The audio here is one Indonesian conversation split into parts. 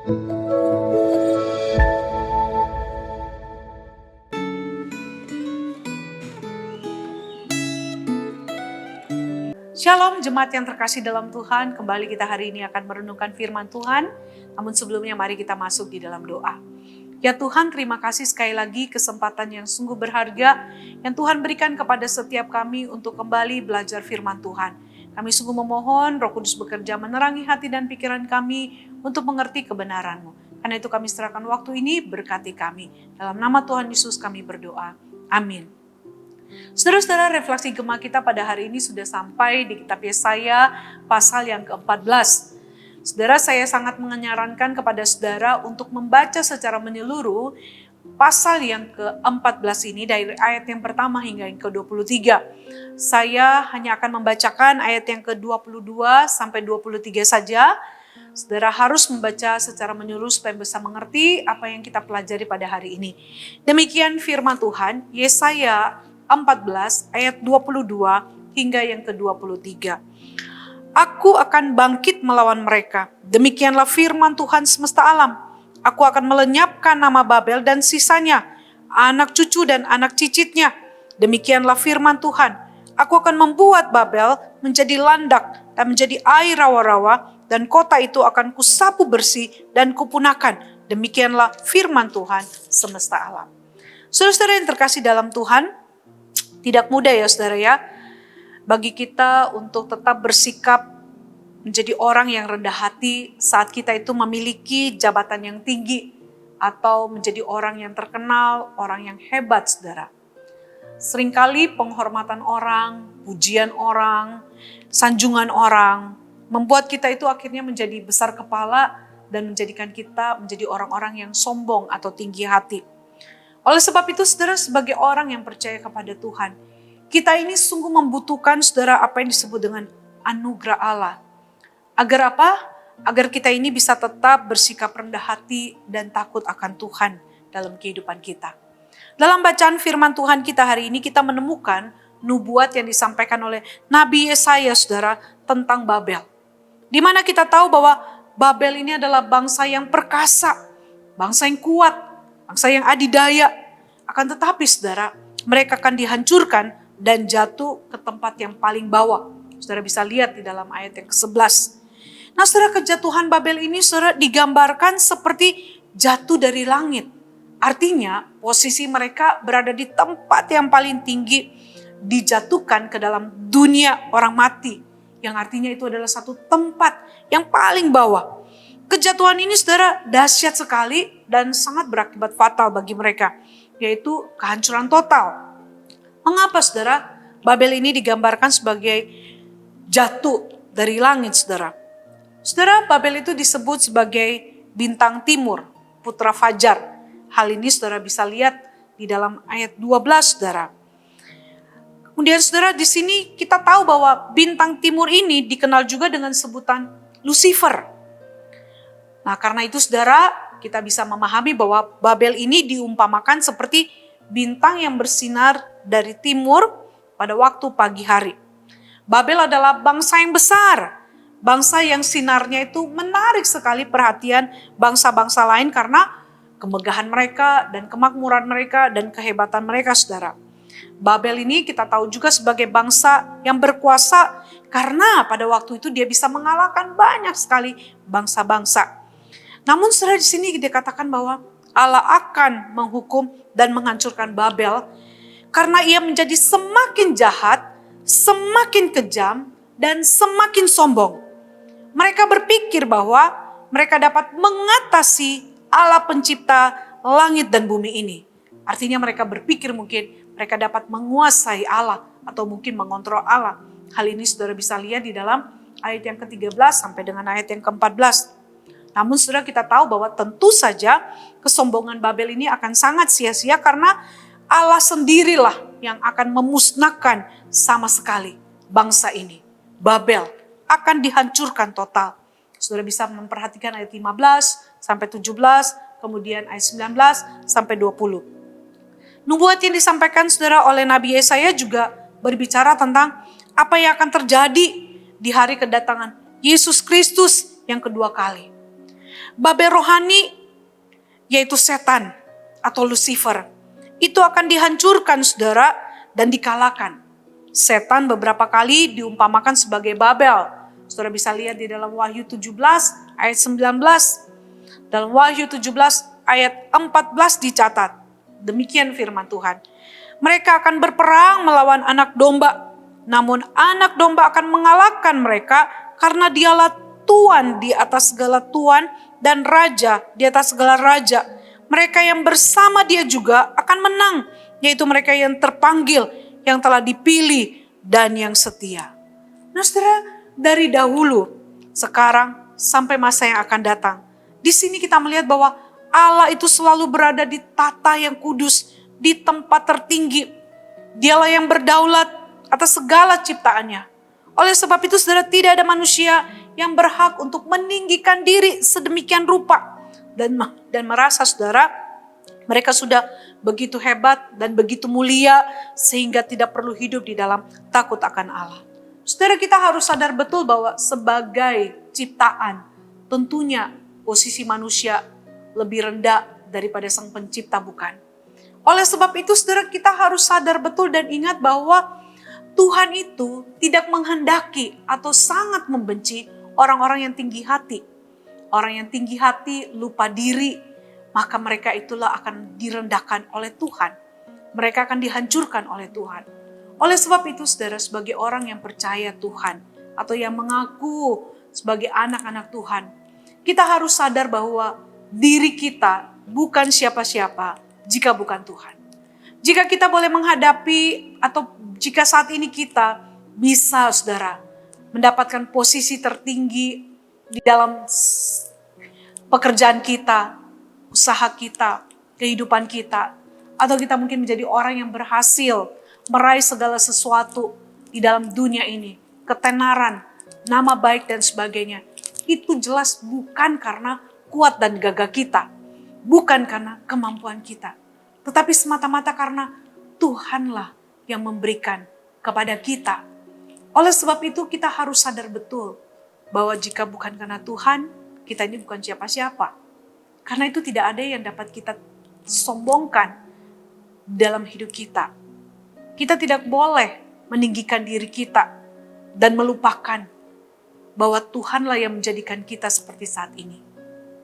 Shalom jemaat yang terkasih dalam Tuhan, kembali kita hari ini akan merenungkan firman Tuhan. Namun sebelumnya mari kita masuk di dalam doa. Ya Tuhan, terima kasih sekali lagi kesempatan yang sungguh berharga yang Tuhan berikan kepada setiap kami untuk kembali belajar firman Tuhan. Kami sungguh memohon Roh Kudus bekerja menerangi hati dan pikiran kami untuk mengerti kebenaran-Mu. Karena itu kami serahkan waktu ini, berkati kami. Dalam nama Tuhan Yesus kami berdoa. Amin. Saudara-saudara, refleksi Gema kita pada hari ini sudah sampai di kitab Yesaya pasal yang ke-14. Saudara, saya sangat menyarankan kepada saudara untuk membaca secara menyeluruh pasal yang ke-14 ini dari ayat yang pertama hingga yang ke-23. Saya hanya akan membacakan ayat yang ke-22 sampai 23 saja. Saudara harus membaca secara menyeluruh supaya bisa mengerti apa yang kita pelajari pada hari ini. Demikian firman Tuhan, Yesaya 14 ayat 22 hingga yang ke-23. Aku akan bangkit melawan mereka. Demikianlah firman Tuhan semesta alam. Aku akan melenyapkan nama Babel dan sisanya, anak cucu dan anak cicitnya. Demikianlah firman Tuhan. Aku akan membuat Babel menjadi landak dan menjadi air rawa-rawa, dan kota itu akan kusapu bersih dan kupunahkan. Demikianlah firman Tuhan semesta alam. Saudara-saudara yang terkasih dalam Tuhan, tidak mudah ya saudara ya, bagi kita untuk tetap bersikap menjadi orang yang rendah hati saat kita itu memiliki jabatan yang tinggi atau menjadi orang yang terkenal, orang yang hebat saudara. Seringkali penghormatan orang, pujian orang, sanjungan orang membuat kita itu akhirnya menjadi besar kepala dan menjadikan kita menjadi orang-orang yang sombong atau tinggi hati. Oleh sebab itu saudara, sebagai orang yang percaya kepada Tuhan, kita ini sungguh membutuhkan saudara apa yang disebut dengan anugerah Allah. Agar apa? Agar kita ini bisa tetap bersikap rendah hati dan takut akan Tuhan dalam kehidupan kita. Dalam bacaan firman Tuhan kita hari ini, kita menemukan nubuat yang disampaikan oleh Nabi Yesaya saudara tentang Babel. Di mana kita tahu bahwa Babel ini adalah bangsa yang perkasa, bangsa yang kuat, bangsa yang adidaya. Akan tetapi saudara, mereka akan dihancurkan dan jatuh ke tempat yang paling bawah. Saudara bisa lihat di dalam ayat yang ke-11. Nah saudara, kejatuhan Babel ini saudara digambarkan seperti jatuh dari langit. Artinya posisi mereka berada di tempat yang paling tinggi, dijatuhkan ke dalam dunia orang mati. Yang artinya itu adalah satu tempat yang paling bawah. Kejatuhan ini saudara dahsyat sekali dan sangat berakibat fatal bagi mereka, yaitu kehancuran total. Mengapa saudara Babel ini digambarkan sebagai jatuh dari langit saudara? Saudara, Babel itu disebut sebagai bintang timur, putra fajar. Hal ini saudara bisa lihat di dalam ayat 12 saudara. Kemudian saudara, di sini kita tahu bahwa bintang timur ini dikenal juga dengan sebutan Lucifer. Nah karena itu saudara, kita bisa memahami bahwa Babel ini diumpamakan seperti bintang yang bersinar dari timur pada waktu pagi hari. Babel adalah bangsa yang besar, bangsa yang sinarnya itu menarik sekali perhatian bangsa-bangsa lain karena kemegahan mereka dan kemakmuran mereka dan kehebatan mereka saudara. Babel ini kita tahu juga sebagai bangsa yang berkuasa karena pada waktu itu dia bisa mengalahkan banyak sekali bangsa-bangsa. Namun saudara, di sini dikatakan bahwa Allah akan menghukum dan menghancurkan Babel karena ia menjadi semakin jahat, semakin kejam, dan semakin sombong. Mereka berpikir bahwa mereka dapat mengatasi Allah pencipta langit dan bumi ini. Artinya mereka berpikir mungkin mereka dapat menguasai Allah atau mungkin mengontrol Allah. Hal ini saudara bisa lihat di dalam ayat yang ke-13 sampai dengan ayat yang ke-14. Namun saudara, kita tahu bahwa tentu saja kesombongan Babel ini akan sangat sia-sia karena Allah sendirilah yang akan memusnahkan sama sekali bangsa ini. Babel akan dihancurkan total. Saudara bisa memperhatikan ayat 15 sampai 17, kemudian ayat 19 sampai 20. Nubuat yang disampaikan saudara oleh Nabi Yesaya juga berbicara tentang apa yang akan terjadi di hari kedatangan Yesus Kristus yang kedua kali. Babel rohani, yaitu setan atau Lucifer, itu akan dihancurkan saudara dan dikalahkan. Setan beberapa kali diumpamakan sebagai Babel. Saudara bisa lihat di dalam Wahyu 17 ayat 19. Dalam Wahyu 17 ayat 14 dicatat. Demikian firman Tuhan. Mereka akan berperang melawan anak domba. Namun anak domba akan mengalahkan mereka karena dialah Tuhan di atas segala Tuhan dan Raja di atas segala Raja. Mereka yang bersama dia juga akan menang. Yaitu mereka yang terpanggil, yang telah dipilih dan yang setia. Nah saudara, dari dahulu, sekarang sampai masa yang akan datang. Di sini kita melihat bahwa Allah itu selalu berada di tata yang kudus, di tempat tertinggi. Dialah yang berdaulat atas segala ciptaannya. Oleh sebab itu saudara, tidak ada manusia yang berhak untuk meninggikan diri sedemikian rupa. Dan merasa saudara, mereka sudah begitu hebat dan begitu mulia sehingga tidak perlu hidup di dalam takut akan Allah. Saudara, kita harus sadar betul bahwa sebagai ciptaan, tentunya posisi manusia lebih rendah daripada Sang Pencipta, bukan? Oleh sebab itu saudara, kita harus sadar betul dan ingat bahwa Tuhan itu tidak menghendaki atau sangat membenci orang-orang yang tinggi hati. Orang yang tinggi hati lupa diri, maka mereka itulah akan direndahkan oleh Tuhan. Mereka akan dihancurkan oleh Tuhan. Oleh sebab itu saudara, sebagai orang yang percaya Tuhan atau yang mengaku sebagai anak-anak Tuhan, kita harus sadar bahwa diri kita bukan siapa-siapa jika bukan Tuhan. Jika kita boleh menghadapi atau jika saat ini kita bisa saudara mendapatkan posisi tertinggi di dalam pekerjaan kita, usaha kita, kehidupan kita, atau kita mungkin menjadi orang yang berhasil meraih segala sesuatu di dalam dunia ini, ketenaran, nama baik dan sebagainya, itu jelas bukan karena kuat dan gagah kita, bukan karena kemampuan kita, tetapi semata-mata karena Tuhanlah yang memberikan kepada kita. Oleh sebab itu kita harus sadar betul bahwa jika bukan karena Tuhan, kita ini bukan siapa-siapa. Karena itu tidak ada yang dapat kita sombongkan dalam hidup kita. Kita tidak boleh meninggikan diri kita dan melupakan bahwa Tuhanlah yang menjadikan kita seperti saat ini.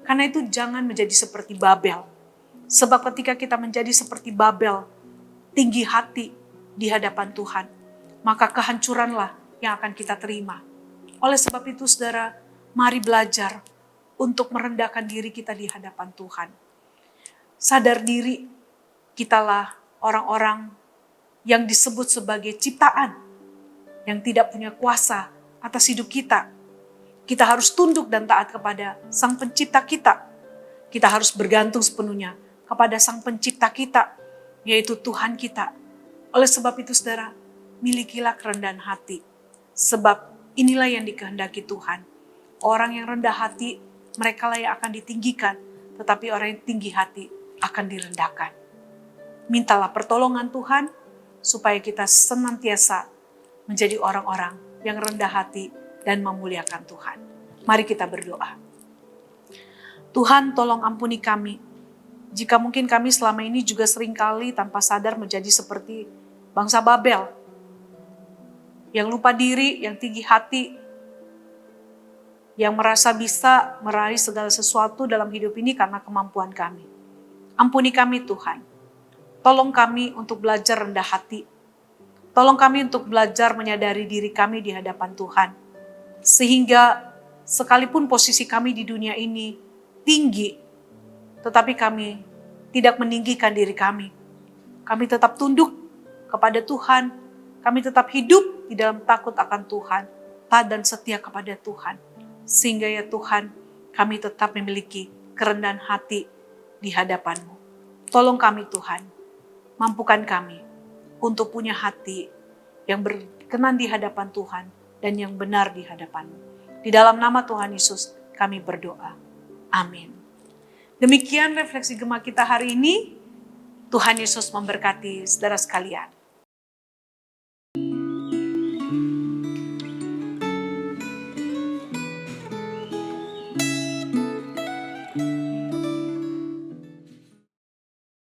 Karena itu jangan menjadi seperti Babel. Sebab ketika kita menjadi seperti Babel, tinggi hati di hadapan Tuhan, maka kehancuranlah yang akan kita terima. Oleh sebab itu saudara, mari belajar untuk merendahkan diri kita di hadapan Tuhan. Sadar diri, kitalah orang-orang yang disebut sebagai ciptaan, yang tidak punya kuasa atas hidup kita. Kita harus tunduk dan taat kepada Sang Pencipta kita. Kita harus bergantung sepenuhnya kepada Sang Pencipta kita, yaitu Tuhan kita. Oleh sebab itu saudara, milikilah kerendahan hati. Sebab inilah yang dikehendaki Tuhan. Orang yang rendah hati, mereka lah yang akan ditinggikan. Tetapi orang yang tinggi hati akan direndahkan. Mintalah pertolongan Tuhan, supaya kita senantiasa menjadi orang-orang yang rendah hati dan memuliakan Tuhan. Mari kita berdoa. Tuhan, tolong ampuni kami. Jika mungkin kami selama ini juga seringkali tanpa sadar menjadi seperti bangsa Babel. Yang lupa diri, yang tinggi hati, yang merasa bisa meraih segala sesuatu dalam hidup ini karena kemampuan kami. Ampuni kami Tuhan. Tolong kami untuk belajar rendah hati. Tolong kami untuk belajar menyadari diri kami di hadapan Tuhan. Sehingga sekalipun posisi kami di dunia ini tinggi, tetapi kami tidak meninggikan diri kami. Kami tetap tunduk kepada Tuhan. Kami tetap hidup di dalam takut akan Tuhan. Taat dan setia kepada Tuhan. Sehingga ya Tuhan, kami tetap memiliki kerendahan hati di hadapan-Mu. Tolong kami Tuhan. Mampukan kami untuk punya hati yang berkenan di hadapan Tuhan dan yang benar di hadapan-Mu. Di dalam nama Tuhan Yesus kami berdoa. Amin. Demikian refleksi Gema kita hari ini. Tuhan Yesus memberkati saudara sekalian.